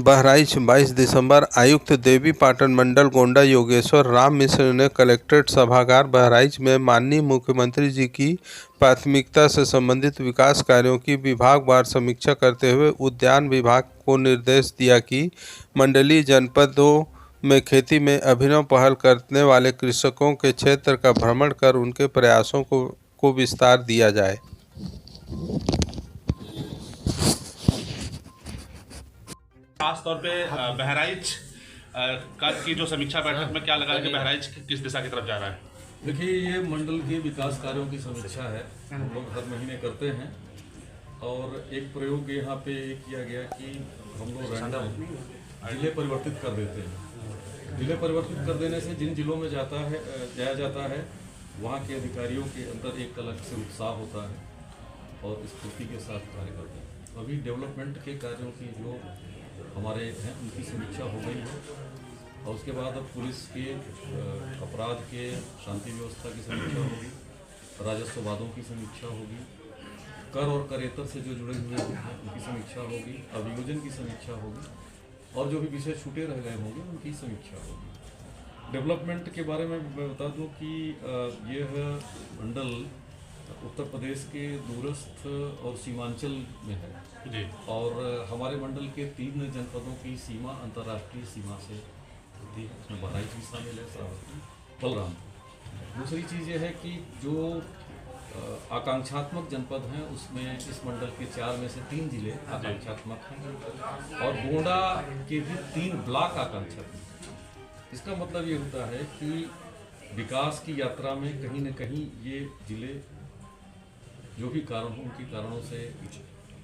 बहराइच 22 दिसंबर। आयुक्त देवी पाटन मंडल गोंडा योगेश्वर राम मिश्र ने कलेक्ट्रेट सभागार बहराइच में माननीय मुख्यमंत्री जी की प्राथमिकता से संबंधित विकास कार्यों की विभागवार समीक्षा करते हुए उद्यान विभाग को निर्देश दिया कि मंडलीय जनपदों में खेती में अभिनव पहल करने वाले कृषकों के क्षेत्र का भ्रमण कर उनके प्रयासों को विस्तार दिया जाए। खास तौर पे बहराइच की जो समीक्षा बैठक में क्या लगा कि बहराइच किस दिशा की तरफ जा रहा है? देखिए, ये मंडल के विकास कार्यों की समीक्षा है। हम लोग हर महीने करते हैं और एक प्रयोग यहाँ पे किया गया कि हम लोग रैंडम जिले परिवर्तित कर देते हैं। जिले परिवर्तित कर देने से जिन जिलों में जाया जाता है वहाँ के अधिकारियों के अंदर एक अलग से उत्साह होता है और स्फूर्ति के साथ कार्य करते हैं। अभी डेवलपमेंट के कार्यों की जो हमारे हैं उनकी समीक्षा हो गई है और उसके बाद अब पुलिस के अपराध के शांति व्यवस्था की समीक्षा होगी, राजस्व वादों की समीक्षा होगी, कर और करेतर से जो जुड़े हुए हैं उनकी समीक्षा होगी, अभियोजन की समीक्षा होगी और जो भी विषय छूटे रह गए होंगे उनकी समीक्षा होगी। डेवलपमेंट के बारे में मैं बता दूं कि यह मंडल उत्तर प्रदेश के दूरस्थ और सीमांचल में है जी। और हमारे मंडल के 3 जनपदों की सीमा अंतर्राष्ट्रीय सीमा से होती है। उसमें बहराइच भी शामिल है, श्रावस्ती, बलरामपुर। दूसरी चीज़ यह है कि जो आकांक्षात्मक जनपद हैं उसमें इस मंडल के 4 में से 3 जिले आकांक्षात्मक हैं और गोंडा के भी 3 ब्लॉक आकांक्षात्मक। इसका मतलब ये होता है कि विकास की यात्रा में कहीं न कहीं ये जिले जो भी कारण हो उनके कारणों से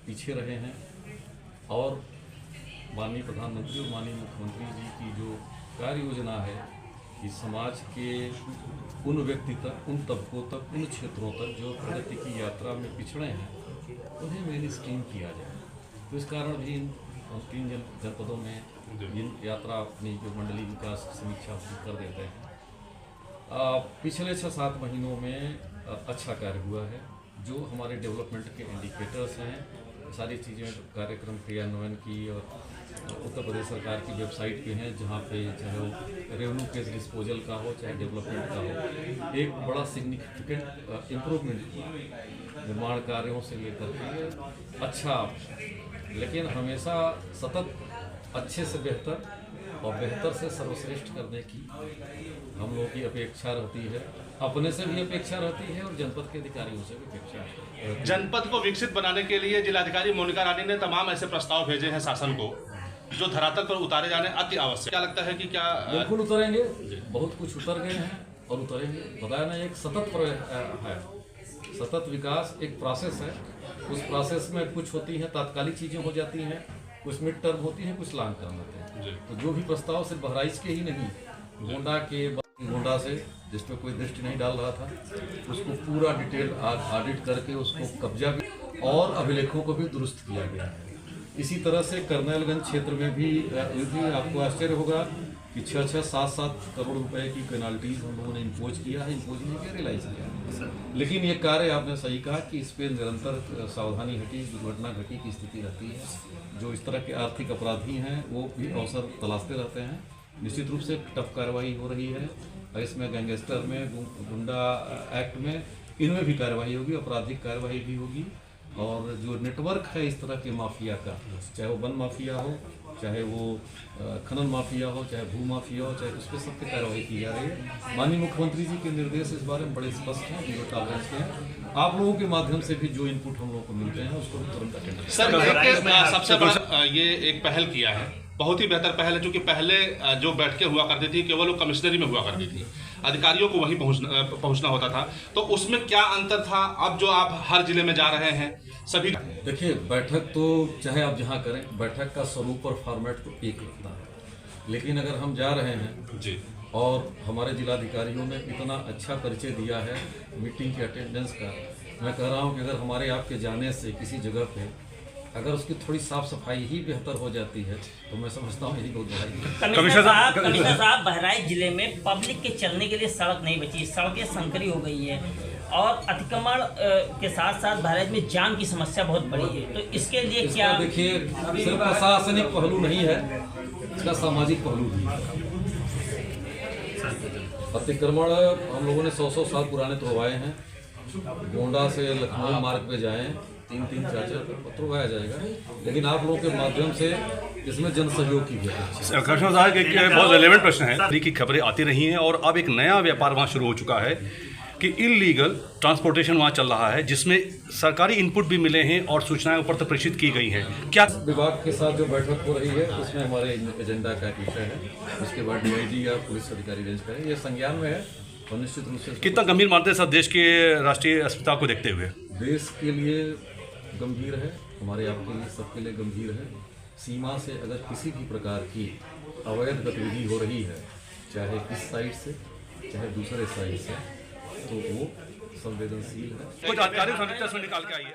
पीछे रहे हैं और माननीय प्रधानमंत्री और माननीय मुख्यमंत्री जी की जो कार्य योजना है कि समाज के उन व्यक्ति तक, उन तबकों तक, उन क्षेत्रों तक जो प्रगति की यात्रा में पिछड़े हैं उन्हें मेन स्ट्रीम किया जाए। तो इस कारण भी इन 3 जनपदों में इन यात्रा अपनी जो मंडलीय विकास समीक्षा कर देते हैं। पिछले 6-7 महीनों में अच्छा कार्य हुआ है। जो हमारे डेवलपमेंट के इंडिकेटर्स हैं, सारी चीज़ें कार्यक्रम क्रियान्वयन की और उत्तर प्रदेश सरकार की वेबसाइट पे हैं, जहाँ पे चाहे वो रेवेन्यू के डिस्पोजल का हो चाहे डेवलपमेंट का हो, एक बड़ा सिग्निफिकेंट इम्प्रूवमेंट निर्माण कार्यों से लेकर के अच्छा, लेकिन हमेशा सतत अच्छे से बेहतर और बेहतर से सर्वश्रेष्ठ करने की हम लोगों की अपेक्षा रहती है। अपने से भी अपेक्षा रहती है और जनपद के अधिकारियों से भी अपेक्षा है। जनपद को विकसित बनाने के लिए जिलाधिकारी मोनिका रानी ने तमाम ऐसे प्रस्ताव भेजे हैं शासन को जो धरातल पर उतारे जाने अति आवश्यक। क्या लगता है कि क्या बिल्कुल उतरेंगे? बहुत कुछ उतर गए हैं और उतरेंगे। बताया ना, एक सतत है, सतत विकास एक प्रोसेस है। उस प्रोसेस में कुछ होती हैं तात्कालिक चीज़ें हो जाती हैं, कुछ मिड टर्म होती हैं, कुछ लॉन्ग टर्म होते हैं। तो जो भी प्रस्ताव सिर्फ बहराइच के ही नहीं, गोंडा से जिस पे कोई दृष्टि नहीं डाल रहा था उसको पूरा डिटेल ऑडिट करके उसको कब्जा भी और अभिलेखों को भी दुरुस्त किया गया है। इसी तरह से करनैलगंज क्षेत्र में भी आपको आश्चर्य होगा कि 6-6, 7-7 करोड़ रुपए की पेनाल्टीज हम लोगों ने इम्पोज किया है, इम्पोज नहीं किया, रियलाइज किया। लेकिन ये कार्य आपने सही कहा कि इस पर निरंतर सावधानी घटी, दुर्घटना घटी की स्थिति रहती है। जो इस तरह के आर्थिक अपराधी हैं वो भी अवसर तलाशते रहते हैं। निश्चित रूप से टफ कार्रवाई हो रही है और इसमें गैंगस्टर में, गुंडा एक्ट में, इनमें भी कार्रवाई होगी, आपराधिक कार्रवाई भी होगी। और जो नेटवर्क है इस तरह के माफिया का, चाहे वो वन माफिया हो, चाहे वो खनन माफिया हो, चाहे भू माफिया हो, चाहे उस पर सब पे कार्रवाई की जा रही है। माननीय मुख्यमंत्री जी के निर्देश इस बारे में बड़े स्पष्ट हैं, जीरो टॉलरेंस के हैं। आप लोगों के माध्यम से भी जो इनपुट हम लोगों को मिलते हैं उसको तुरंत अटेंड करें। सर, सबसे बड़ा ये एक पहल किया है, बहुत ही बेहतर पहल है, क्योंकि पहले जो बैठकें हुआ करती थी केवल वो कमिश्नरी में हुआ करती थी, अधिकारियों को वहीं पहुंचना होता था। तो उसमें क्या अंतर था? अब जो आप हर जिले में जा रहे हैं सभी, देखिए, बैठक तो चाहे आप जहाँ करें, बैठक का स्वरूप और फॉर्मेट तो एक रहता है। लेकिन अगर हम जा रहे हैं जी और हमारे जिलाधिकारियों ने इतना अच्छा परिचय दिया है मीटिंग के अटेंडेंस का, मैं कह रहा हूँ कि अगर हमारे आपके जाने से किसी जगह पे अगर उसकी थोड़ी साफ सफाई ही बेहतर हो जाती है तो मैं समझता हूँ यही बहुत बड़ा। कमिश्नर साहब, बहराइच जिले में पब्लिक के चलने के लिए सड़क नहीं बची, सड़कें संकरी हो गई है। और अतिक्रमण के साथ साथ बहराइच में जाम की समस्या बहुत बड़ी है, तो इसके लिए क्या? देखिए, सिर्फ प्रशासनिक पहलू नहीं है, इसका सामाजिक पहलू भी है। अतिक्रमण हम लोगों ने 100 साल पुराने तोड़वाए हैं। गोंडा से लखनऊ मार्ग पे जाएं, 3-3 4-4 पत्र उगाया जाएगा, लेकिन आप लोगों के माध्यम से इसमें जन सहयोग की भी है। कृष्ण साहब एक बहुत रेलेवेंट प्रश्न है कि खबरें आती रही हैं और अब एक नया व्यापार वहाँ शुरू हो चुका है कि इलीगल ट्रांसपोर्टेशन वहाँ चल रहा है, जिसमें सरकारी इनपुट भी मिले हैं और सूचनाएं ऊपर तक प्रेषित की गई हैं। क्या विभाग के साथ जो बैठक हो रही है उसमें हमारे एजेंडा का एक विषय है, उसके बाद डीआईजी या पुलिस अधिकारी रेंज का है, ये संज्ञान में है और निश्चित रूप से कितना गंभीर मानते हैं सर देश के राष्ट्रीय अस्मिता को देखते हुए? देश के लिए गंभीर है, हमारे आपके लिए सबके लिए गंभीर है। सीमा से अगर किसी भी प्रकार की अवैध गतिविधि हो रही है, चाहे इस साइड से चाहे दूसरे साइड से, तो वो संवेदनशील है। कुछ अधिकारी निकाल के आइए।